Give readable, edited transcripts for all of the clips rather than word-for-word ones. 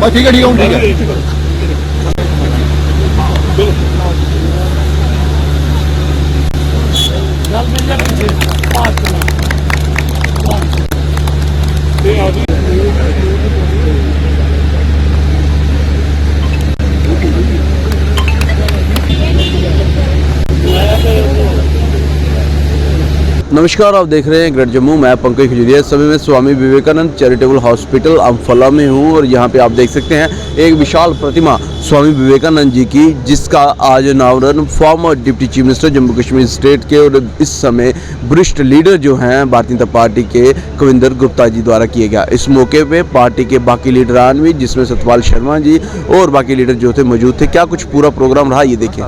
ठीक है ठीक है। नमस्कार, आप देख रहे हैं ग्रेट जम्मू। मैं पंकज खजूरिया। इस समय मैं स्वामी विवेकानंद चैरिटेबल हॉस्पिटल अम्फाला में हूं और यहां पे आप देख सकते हैं एक विशाल प्रतिमा स्वामी विवेकानंद जी की, जिसका आज अनावरण farmer deputy chief minister Jammu Kashmir state के और इस समय वरिष्ठ लीडर जो हैं भारतीय जनता पार्टी के कविंदर गुप्ता जी द्वारा किया गया। इस मौके पे पार्टी के बाकी लीडरान भी, जिसमें सतपाल शर्मा जी और बाकी लीडर जो थे मौजूद थे। क्या कुछ पूरा प्रोग्राम रहा, ये देखिए।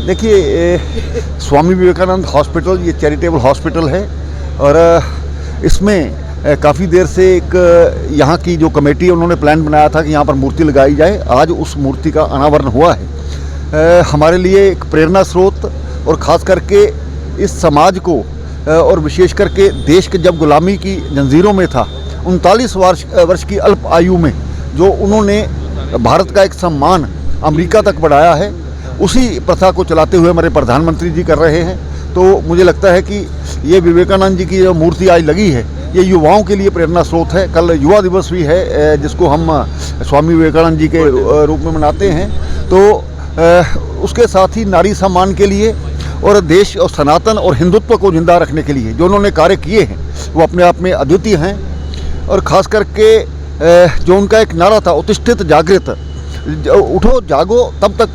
देखिए, स्वामी विवेकानंद हॉस्पिटल ये चैरिटेबल हॉस्पिटल है और इसमें काफ़ी देर से एक यहाँ की जो कमेटी है उन्होंने प्लान बनाया था कि यहाँ पर मूर्ति लगाई जाए। आज उस मूर्ति का अनावरण हुआ है। हमारे लिए एक प्रेरणा स्रोत और ख़ास करके इस समाज को और विशेष करके देश के जब गुलामी की जंजीरों में था 39 वर्ष की अल्प आयु में जो उन्होंने भारत का एक सम्मान अमेरिका तक बढ़ाया है, उसी प्रथा को चलाते हुए हमारे प्रधानमंत्री जी कर रहे हैं। तो मुझे लगता है कि ये विवेकानंद जी की जो मूर्ति आज लगी है ये युवाओं के लिए प्रेरणा स्रोत है। कल युवा दिवस भी है जिसको हम स्वामी विवेकानंद जी के रूप में मनाते हैं। तो उसके साथ ही नारी सम्मान के लिए और देश और सनातन और हिंदुत्व को जिंदा रखने के लिए जो उन्होंने कार्य किए हैं वो अपने आप में अद्वितीय हैं। और ख़ास करके जो उनका एक नारा था, उत्तिष्ठित जागृत, उठो जागो तब तक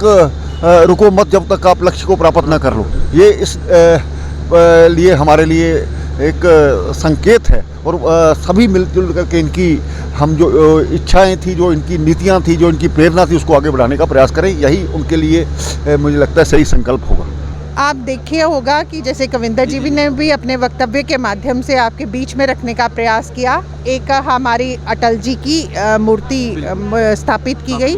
रुको मत जब तक आप लक्ष्य को प्राप्त न कर लो, ये इस लिए हमारे लिए एक संकेत है। और सभी मिलजुल करके इनकी हम जो इच्छाएं थी, जो इनकी नीतियां थी, जो इनकी प्रेरणा थी, उसको आगे बढ़ाने का प्रयास करें। यही उनके लिए मुझे लगता है सही संकल्प होगा। आप देखिए होगा कि जैसे कविंदर जी ने भी अपने वक्तव्य के माध्यम से आपके बीच में रखने का प्रयास किया। एक हमारी अटल जी की मूर्ति स्थापित की गई,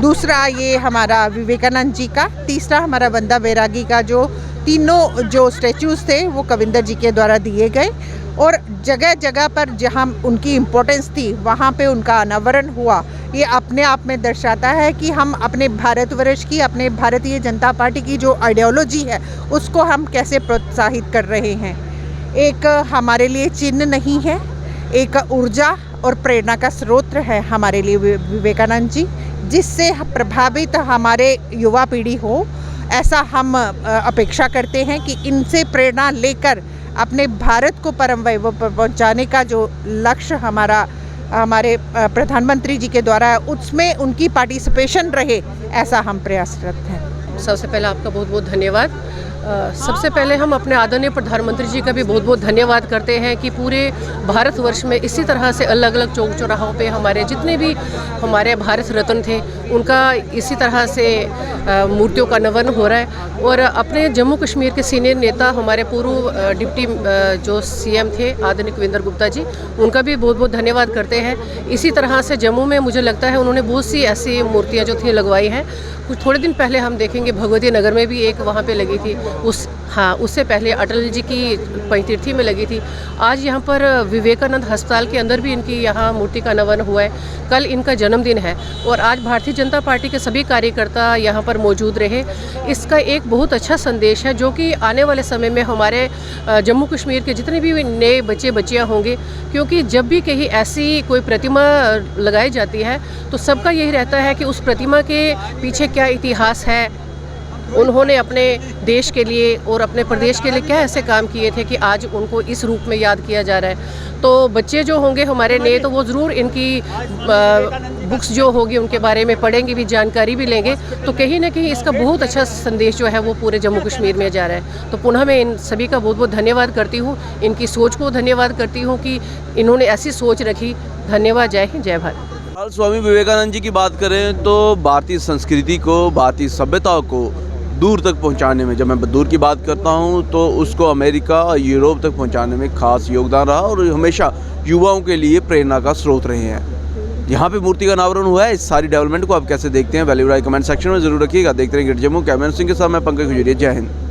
दूसरा ये हमारा विवेकानंद जी का, तीसरा हमारा वंदा बैरागी का, जो तीनों जो स्टैचूज़ थे वो कविंदर जी के द्वारा दिए गए। और जगह जगह पर जहाँ उनकी इम्पोर्टेंस थी वहाँ पे उनका अनावरण हुआ। ये अपने आप में दर्शाता है कि हम अपने भारतवर्ष की, अपने भारतीय जनता पार्टी की जो आइडियोलॉजी है उसको हम कैसे प्रोत्साहित कर रहे हैं। एक हमारे लिए चिन्ह नहीं है, एक ऊर्जा और प्रेरणा का स्रोत है हमारे लिए विवेकानंद जी, जिससे प्रभावित हमारे युवा पीढ़ी हो, ऐसा हम अपेक्षा करते हैं कि इनसे प्रेरणा लेकर अपने भारत को परम वैभव पर पहुँचाने का जो लक्ष्य हमारे प्रधानमंत्री जी के द्वारा है उसमें उनकी पार्टिसिपेशन रहे, ऐसा हम प्रयासरत हैं। सबसे पहले आपका बहुत बहुत धन्यवाद। सबसे पहले हम अपने आदरणीय प्रधानमंत्री जी का भी बहुत बहुत धन्यवाद करते हैं कि पूरे भारतवर्ष में इसी तरह से अलग अलग चौक चौराहों पे हमारे जितने भी हमारे भारत रत्न थे उनका इसी तरह से मूर्तियों का अनावरण हो रहा है। और अपने जम्मू कश्मीर के सीनियर नेता हमारे पूर्व डिप्टी जो सीएम थे आदरणीय कविंदर गुप्ता जी, उनका भी बहुत बहुत धन्यवाद करते हैं। इसी तरह से जम्मू में मुझे लगता है उन्होंने बहुत सी ऐसी मूर्तियाँ जो थी लगवाई हैं। कुछ थोड़े दिन पहले हम देखेंगे भगवती नगर में भी एक वहाँ पे लगी थी, उससे पहले अटल जी की पैंतीर्थी में लगी थी। आज यहाँ पर विवेकानंद अस्पताल के अंदर भी इनकी यहाँ मूर्ति का अनावरण हुआ है। कल इनका जन्मदिन है और आज भारतीय जनता पार्टी के सभी कार्यकर्ता यहाँ पर मौजूद रहे। इसका एक बहुत अच्छा संदेश है जो कि आने वाले समय में हमारे जम्मू कश्मीर के जितने भी नए बच्चे बच्चियाँ होंगे, क्योंकि जब भी कहीं ऐसी कोई प्रतिमा लगाई जाती है तो सबका यही रहता है कि उस प्रतिमा के पीछे क्या इतिहास है, उन्होंने अपने देश के लिए और अपने प्रदेश के लिए क्या ऐसे काम किए थे कि आज उनको इस रूप में याद किया जा रहा है। तो बच्चे जो होंगे हमारे नए तो वो ज़रूर इनकी बुक्स जो होगी उनके बारे में पढ़ेंगे भी, जानकारी भी लेंगे। तो कहीं ना कहीं इसका बहुत अच्छा संदेश जो है वो पूरे जम्मू कश्मीर में जा रहा है। तो पुनः मैं इन सभी का बहुत बहुत धन्यवाद करती हूँ, इनकी सोच को धन्यवाद करती हूँ कि इन्होंने ऐसी सोच रखी। धन्यवाद। जय हिंद, जय भारत। फिलहाल स्वामी विवेकानंद जी की बात करें तो भारतीय संस्कृति को, भारतीय सभ्यता को दूर तक पहुंचाने में, जब मैं दूर की बात करता हूं तो उसको अमेरिका और यूरोप तक पहुंचाने में खास योगदान रहा और हमेशा युवाओं के लिए प्रेरणा का स्रोत रहे हैं। यहाँ पे मूर्ति का अनावरण हुआ है। इस सारी डेवलपमेंट को आप कैसे देखते हैं, वैल्यू राय कमेंट सेक्शन में जरूर रखिएगा। देखते रहिए ग्रेट जम्मू। कैमरा सिंह के साथ मैं पंकज खजूरिया। जय हिंद।